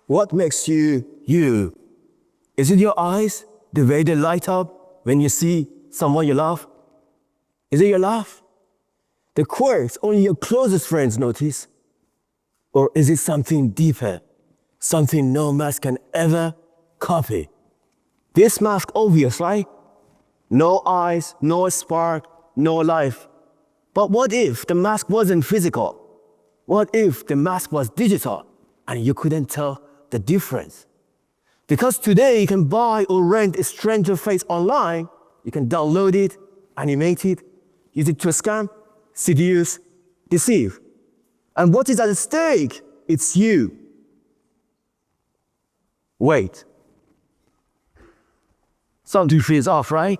What makes you, you? Is it your eyes, the way they light up when you see someone you love? Is it your laugh? The quirks only your closest friends notice? Or is it something deeper, something no mask can ever copy? This mask obvious, right? No eyes, no spark, no life. But what if the mask wasn't physical? What if the mask was digital and you couldn't tell the difference? Because today you can buy or rent a stranger face online, you can download it, animate it, use it to scam, seduce, deceive. And what is at stake? It's you. Wait. Something feels off, right?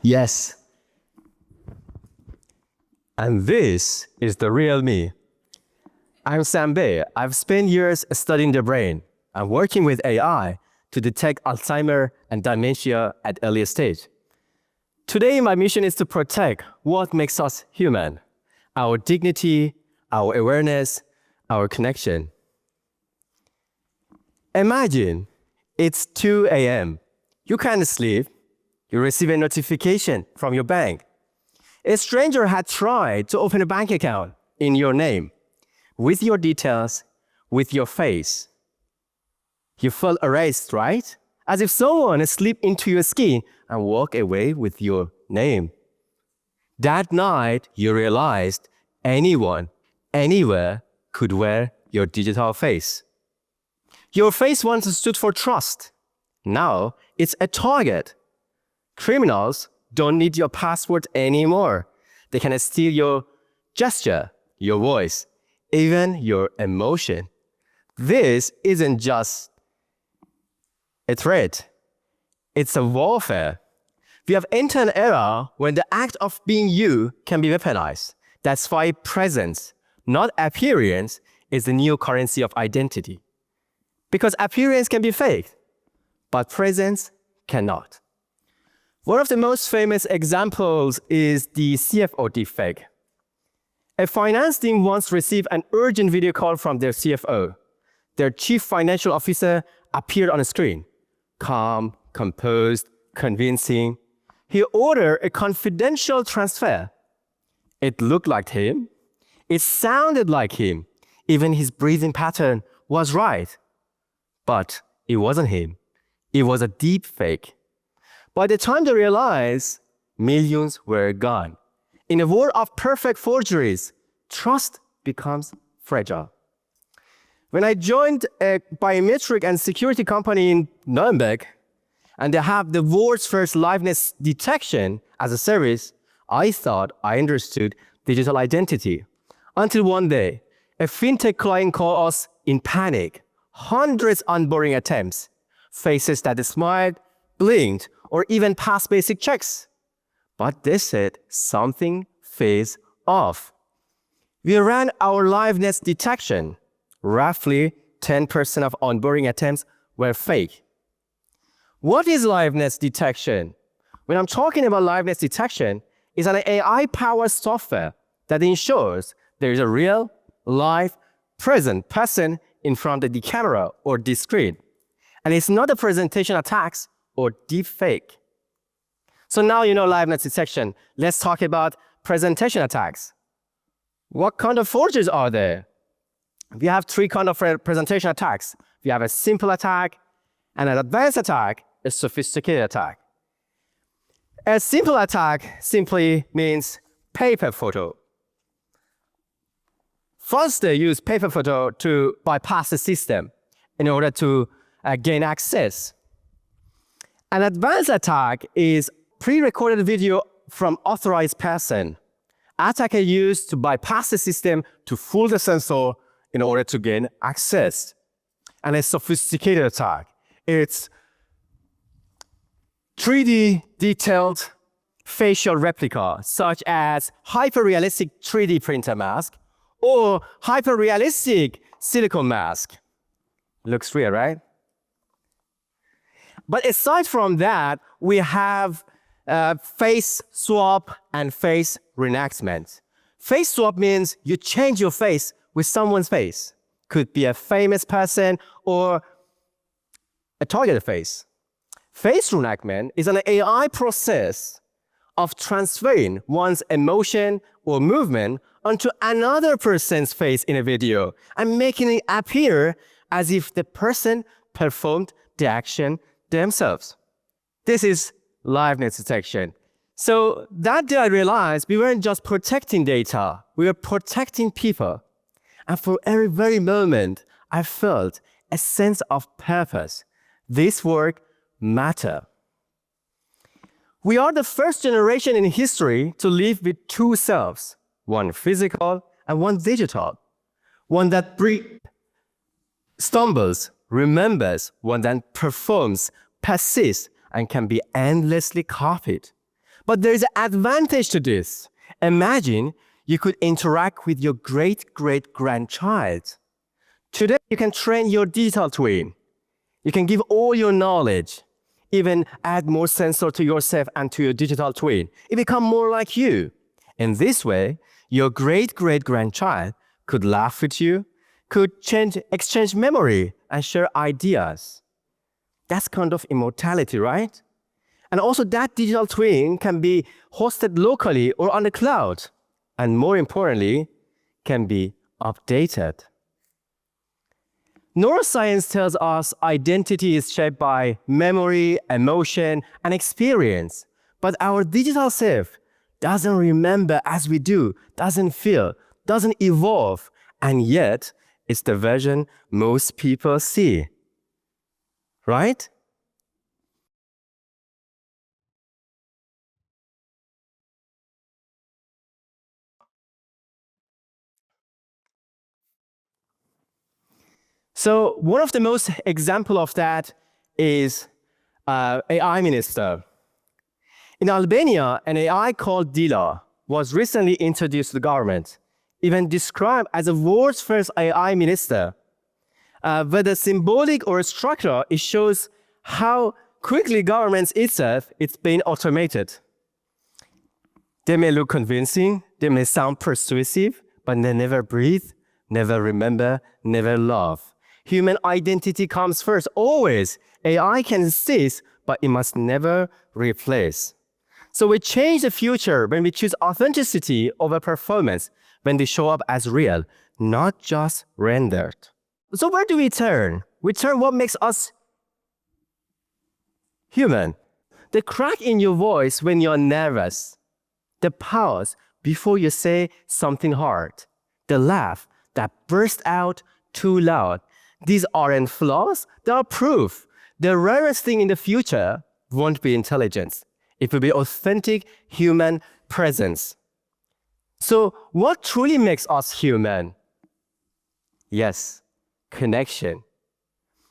Yes. And this is the real me. I'm Sam Bay. I've spent years studying the brain and working with AI to detect Alzheimer's and dementia at early stage. Today, my mission is to protect what makes us human, our dignity, our awareness, our connection. Imagine it's 2 a.m. You can't sleep. You receive a notification from your bank. A stranger had tried to open a bank account in your name, with your details, with your face. You felt erased, right? As if someone slipped into your skin and walked away with your name. That night, you realized anyone, anywhere could wear your digital face. Your face once stood for trust. Now, it's a target. Criminals don't need your password anymore. They can steal your gesture, your voice, even your emotion. This isn't just a threat. It's a warfare. We have entered an era when the act of being you can be weaponized. That's why presence, not appearance, is the new currency of identity. Because appearance can be fake, but presence cannot. One of the most famous examples is the CFO deepfake. A finance team once received an urgent video call from their CFO. Their chief financial officer appeared on the screen, calm, composed, convincing. He ordered a confidential transfer. It looked like him. It sounded like him. Even his breathing pattern was right. But it wasn't him. It was a deep fake. By the time they realized, millions were gone. In a world of perfect forgeries, trust becomes fragile. When I joined a biometric and security company in Nuremberg, and they have the world's first liveness detection as a service, I thought I understood digital identity. Until one day, a fintech client called us in panic. Hundreds onboarding attempts, faces that smiled, blinked, or even passed basic checks. But they said something feels off. We ran our liveness detection. Roughly 10% of onboarding attempts were fake. What is liveness detection? When I'm talking about liveness detection, it's an AI-powered software that ensures there is a real, live, present person in front of the camera or the screen. And it's not a presentation attacks or deep fake. So now you know liveness detection. Let's talk about presentation attacks. What kind of forgeries are there? We have 3 kinds of presentation attacks. We have a simple attack, an advanced attack, a sophisticated attack. A simple attack simply means paper photo. First, they use paper photo to bypass the system in order to gain access. An advanced attack is pre-recorded video from authorized person. Attacker used to bypass the system to fool the sensor in order to gain access. And a sophisticated attack, it's 3D detailed facial replica, such as hyper-realistic 3D printer mask or hyper-realistic silicone mask. Looks real, right? But aside from that, we have face swap and face reenactment. Face swap means you change your face with someone's face. Could be a famous person or a targeted face. Face reenactment is an AI process of transferring one's emotion or movement onto another person's face in a video and making it appear as if the person performed the action themselves. This is liveness detection. So that day I realized we weren't just protecting data, we were protecting people. And for every very moment, I felt a sense of purpose. This work matters. We are the first generation in history to live with two selves, one physical and one digital. One that stumbles, remembers, one that performs, persists, and can be endlessly copied. But there is an advantage to this. Imagine you could interact with your great-great-grandchild. Today, you can train your digital twin. You can give all your knowledge, even add more sensor to yourself and to your digital twin. It becomes more like you. In this way, your great-great-grandchild could laugh with you, could exchange memory and share ideas. That's kind of immortality, right? And also that digital twin can be hosted locally or on the cloud. And more importantly, can be updated. Neuroscience tells us identity is shaped by memory, emotion, and experience. But our digital self doesn't remember as we do, doesn't feel, doesn't evolve, and yet it's the version most people see. Right? So one of the most example of that is AI minister. In Albania, an AI called Dila was recently introduced to the government, even described as the world's first AI minister. Whether symbolic or structural, it shows how quickly governments itself is being automated. They may look convincing, they may sound persuasive, but they never breathe, never remember, never love. Human identity comes first, always. AI can assist, but it must never replace. So we change the future when we choose authenticity over performance, when they show up as real, not just rendered. So where do we turn? We turn what makes us human. The crack in your voice when you're nervous, the pause before you say something hard, the laugh that bursts out too loud. These aren't flaws, they are proof. The rarest thing in the future won't be intelligence. It will be authentic human presence. So what truly makes us human? Yes, connection.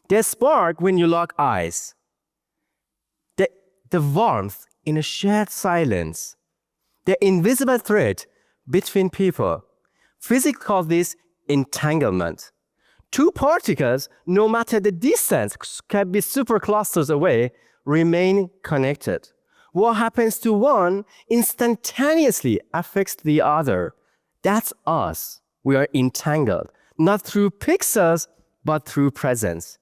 There's spark when you lock eyes. The warmth in a shared silence. The invisible thread between people. Physics call this entanglement. Two particles, no matter the distance, can be superclusters away, remain connected. What happens to one instantaneously affects the other. That's us. We are entangled, not through pixels, but through presence,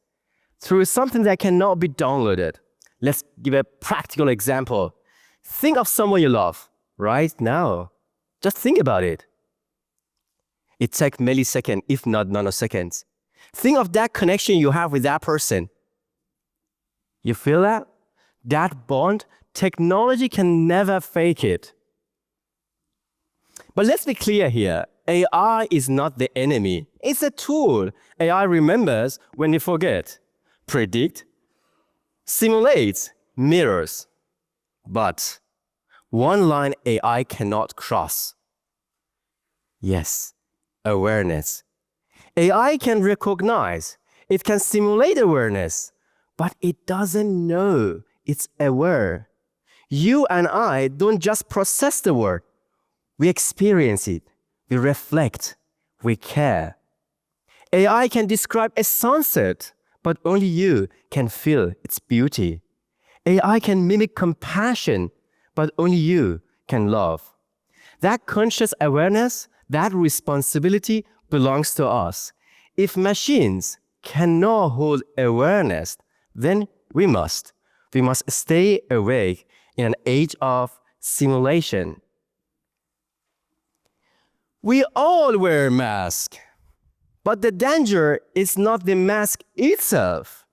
through something that cannot be downloaded. Let's give a practical example. Think of someone you love right now. Just think about it. It takes milliseconds, if not nanoseconds. Think of that connection you have with that person. You feel that? That bond, technology can never fake it. But let's be clear here. AI is not the enemy. It's a tool. AI remembers when you forget, predict, simulates, mirrors. But one line AI cannot cross. Yes, awareness. AI can recognize, it can simulate awareness, but it doesn't know, it's aware. You and I don't just process the world. We experience it. We reflect. We care. AI can describe a sunset, but only you can feel its beauty. AI can mimic compassion, but only you can love. That conscious awareness, that responsibility belongs to us. If machines cannot hold awareness, then we must. We must stay awake in an age of simulation. We all wear masks, but the danger is not the mask itself.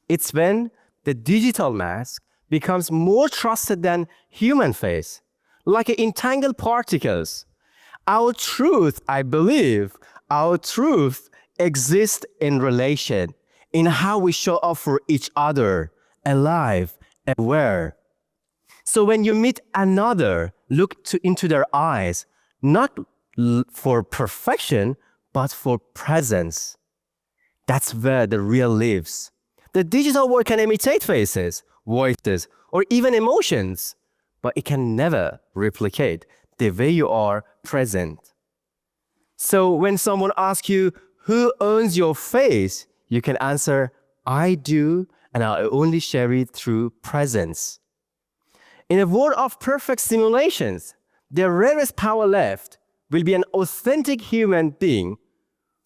It's when the digital mask becomes more trusted than human face, like entangled particles. Our truth, I believe, our truth exists in relation, in how we show up for each other, alive, aware. So when you meet another, look into their eyes, not for perfection, but for presence. That's where the real lives. The digital world can imitate faces, voices, or even emotions, but it can never replicate the way you are present. So when someone asks you, who owns your face? You can answer, I do, and I only share it through presence. In a world of perfect simulations, the rarest power left will be an authentic human being,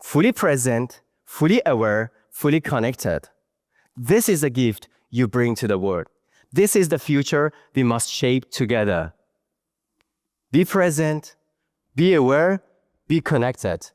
fully present, fully aware, fully connected. This is the gift you bring to the world. This is the future we must shape together. Be present, be aware, be connected.